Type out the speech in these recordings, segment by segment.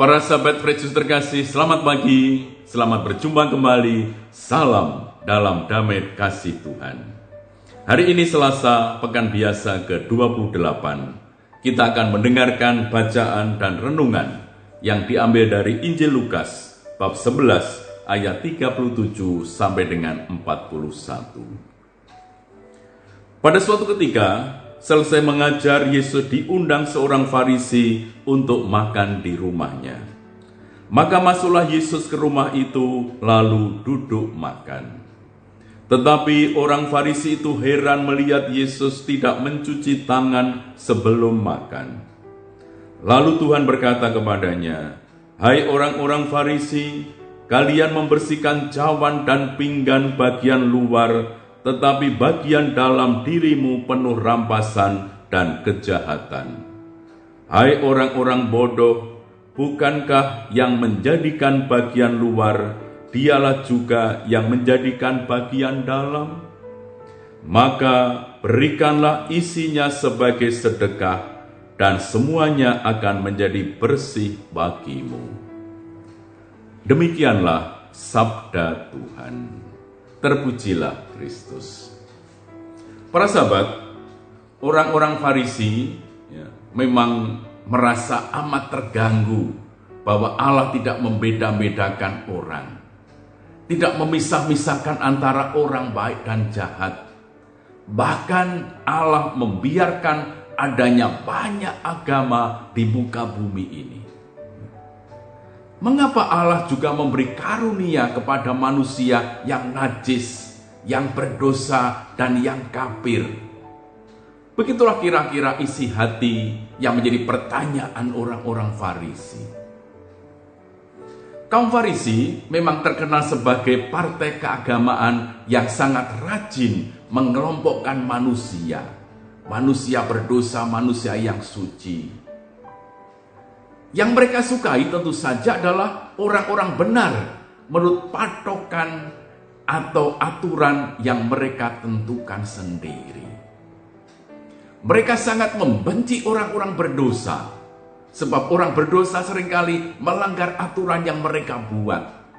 Para sahabat Kristus terkasih, selamat pagi, selamat berjumpa kembali. Salam dalam damai kasih Tuhan. Hari ini Selasa, pekan biasa ke-28. Kita akan mendengarkan bacaan dan renungan yang diambil dari Injil Lukas, bab 11, ayat 37 sampai dengan 41. Pada suatu ketika, selesai mengajar, Yesus diundang seorang Farisi untuk makan di rumahnya. Maka masuklah Yesus ke rumah itu, lalu duduk makan. Tetapi orang Farisi itu heran melihat Yesus tidak mencuci tangan sebelum makan. Lalu Tuhan berkata kepadanya, "Hai orang-orang Farisi, kalian membersihkan cawan dan pinggan bagian luar, tetapi bagian dalam dirimu penuh rampasan dan kejahatan. Hai orang-orang bodoh, bukankah yang menjadikan bagian luar, dialah juga yang menjadikan bagian dalam? Maka berikanlah isinya sebagai sedekah, dan semuanya akan menjadi bersih bagimu." Demikianlah sabda Tuhan. Terpujilah Kristus. Para sahabat, orang-orang Farisi memang merasa amat terganggu bahwa Allah tidak membeda-bedakan orang, tidak memisah-misahkan antara orang baik dan jahat. Bahkan Allah membiarkan adanya banyak agama di muka bumi ini. Mengapa Allah juga memberi karunia kepada manusia yang najis, yang berdosa, dan yang kafir? Begitulah kira-kira isi hati yang menjadi pertanyaan orang-orang Farisi. Kaum Farisi memang terkenal sebagai partai keagamaan yang sangat rajin mengelompokkan manusia. Manusia berdosa, manusia yang suci. Yang mereka sukai tentu saja adalah orang-orang benar menurut patokan atau aturan yang mereka tentukan sendiri. Mereka sangat membenci orang-orang berdosa, sebab orang berdosa seringkali melanggar aturan yang mereka buat.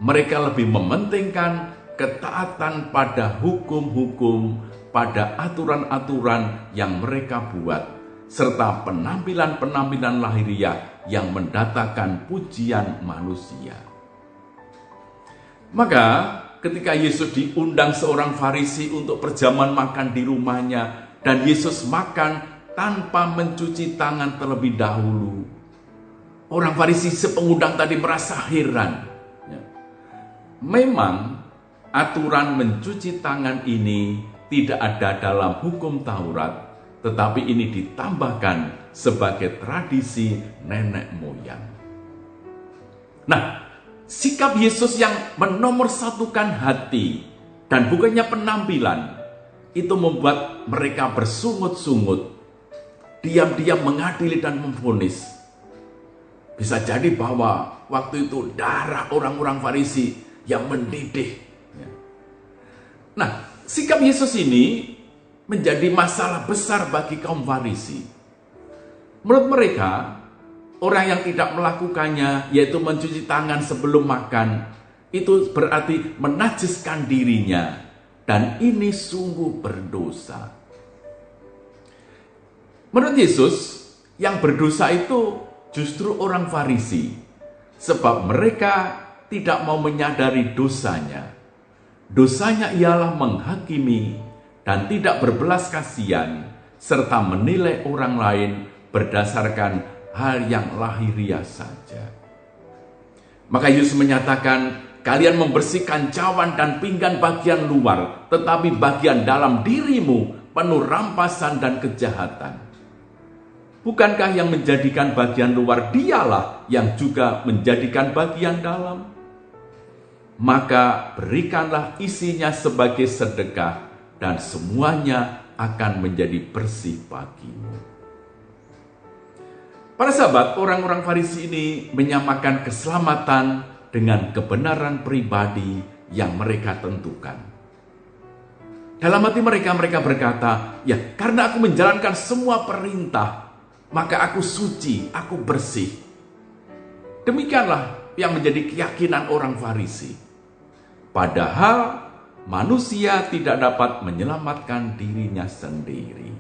Mereka lebih mementingkan ketaatan pada hukum-hukum, pada aturan-aturan yang mereka buat, serta penampilan-penampilan lahiriah yang mendatangkan pujian manusia. Maka ketika Yesus diundang seorang Farisi untuk perjamuan makan di rumahnya, dan Yesus makan tanpa mencuci tangan terlebih dahulu, orang Farisi sepengundang tadi merasa heran. Memang aturan mencuci tangan ini tidak ada dalam hukum Taurat, tetapi ini ditambahkan sebagai tradisi nenek moyang. Nah, sikap Yesus yang menomorsatukan hati dan bukannya penampilan, itu membuat mereka bersungut-sungut, diam-diam mengadili dan memvonis. Bisa jadi bahwa waktu itu darah orang-orang Farisi yang mendidih. Nah, sikap Yesus ini menjadi masalah besar bagi kaum Farisi. Menurut mereka, orang yang tidak melakukannya, yaitu mencuci tangan sebelum makan, itu berarti menajiskan dirinya, dan ini sungguh berdosa. Menurut Yesus, yang berdosa itu justru orang Farisi, sebab mereka tidak mau menyadari dosanya. Dosanya ialah menghakimi dan tidak berbelas kasihan, serta menilai orang lain berdasarkan hal yang lahiriah saja. Maka Yesus menyatakan, "Kalian membersihkan cawan dan pinggan bagian luar, tetapi bagian dalam dirimu penuh rampasan dan kejahatan. Bukankah yang menjadikan bagian luar dialah yang juga menjadikan bagian dalam? Maka berikanlah isinya sebagai sedekah, dan semuanya akan menjadi bersih bagimu." Para sahabat, orang-orang Farisi ini menyamakan keselamatan dengan kebenaran pribadi yang mereka tentukan. Dalam hati mereka berkata, "Ya, karena aku menjalankan semua perintah, maka aku suci, aku bersih." Demikianlah yang menjadi keyakinan orang Farisi. Padahal manusia tidak dapat menyelamatkan dirinya sendiri.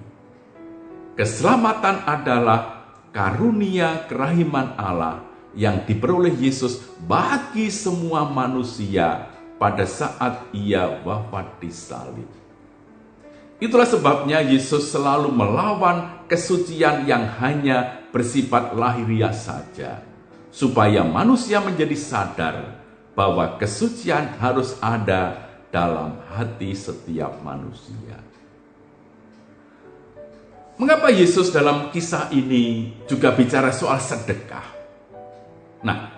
Keselamatan adalah karunia kerahiman Allah yang diperoleh Yesus bagi semua manusia pada saat ia wafat di salib. Itulah sebabnya Yesus selalu melawan kesucian yang hanya bersifat lahiriah saja, supaya manusia menjadi sadar bahwa kesucian harus ada dalam hati setiap manusia. Mengapa Yesus dalam kisah ini juga bicara soal sedekah? Nah,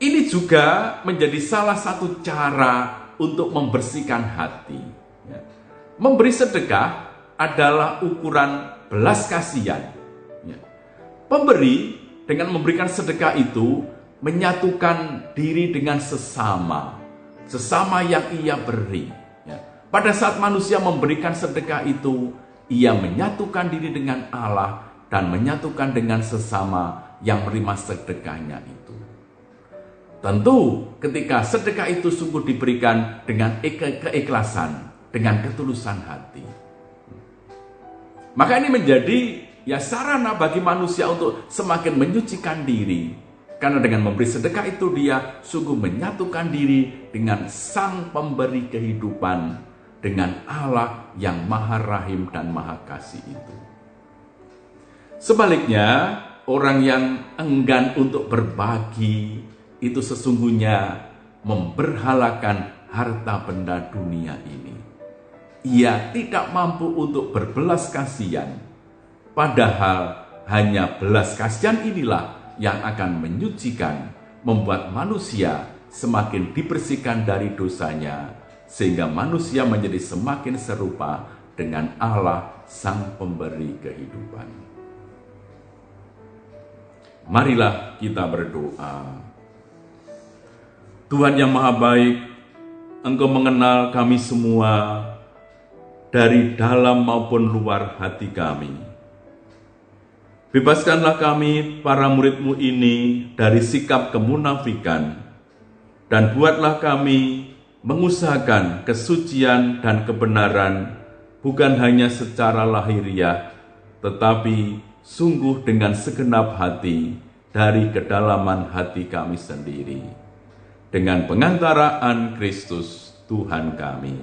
ini juga menjadi salah satu cara untuk membersihkan hati. Memberi sedekah adalah ukuran belas kasihan. Pemberi dengan memberikan sedekah itu menyatukan diri dengan sesama yang ia beri. Pada saat manusia memberikan sedekah itu, ia menyatukan diri dengan Allah dan menyatukan dengan sesama yang menerima sedekahnya itu. Tentu ketika sedekah itu sungguh diberikan dengan keikhlasan, dengan ketulusan hati. Maka ini menjadi sarana bagi manusia untuk semakin menyucikan diri. Karena dengan memberi sedekah itu dia sungguh menyatukan diri dengan Sang Pemberi kehidupan, dengan Allah yang Maha Rahim dan Maha Kasih itu. Sebaliknya, orang yang enggan untuk berbagi itu sesungguhnya memberhalakan harta benda dunia ini. Ia tidak mampu untuk berbelas kasihan, padahal hanya belas kasihan inilah yang akan menyucikan, membuat manusia semakin dibersihkan dari dosanya, sehingga manusia menjadi semakin serupa dengan Allah Sang Pemberi kehidupan. Marilah kita berdoa. Tuhan yang Maha Baik, Engkau mengenal kami semua dari dalam maupun luar hati kami. Bebaskanlah kami, para murid-Mu ini, dari sikap kemunafikan, dan buatlah kami mengusahakan kesucian dan kebenaran, bukan hanya secara lahiriah, tetapi sungguh dengan segenap hati dari kedalaman hati kami sendiri. Dengan pengantaraan Kristus Tuhan kami.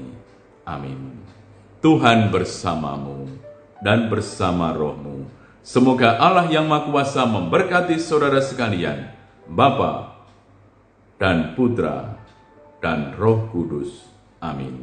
Amin. Tuhan bersamamu dan bersama rohmu. Semoga Allah yang Maha Kuasa memberkati saudara sekalian, Bapa dan Putra dan Roh Kudus. Amin.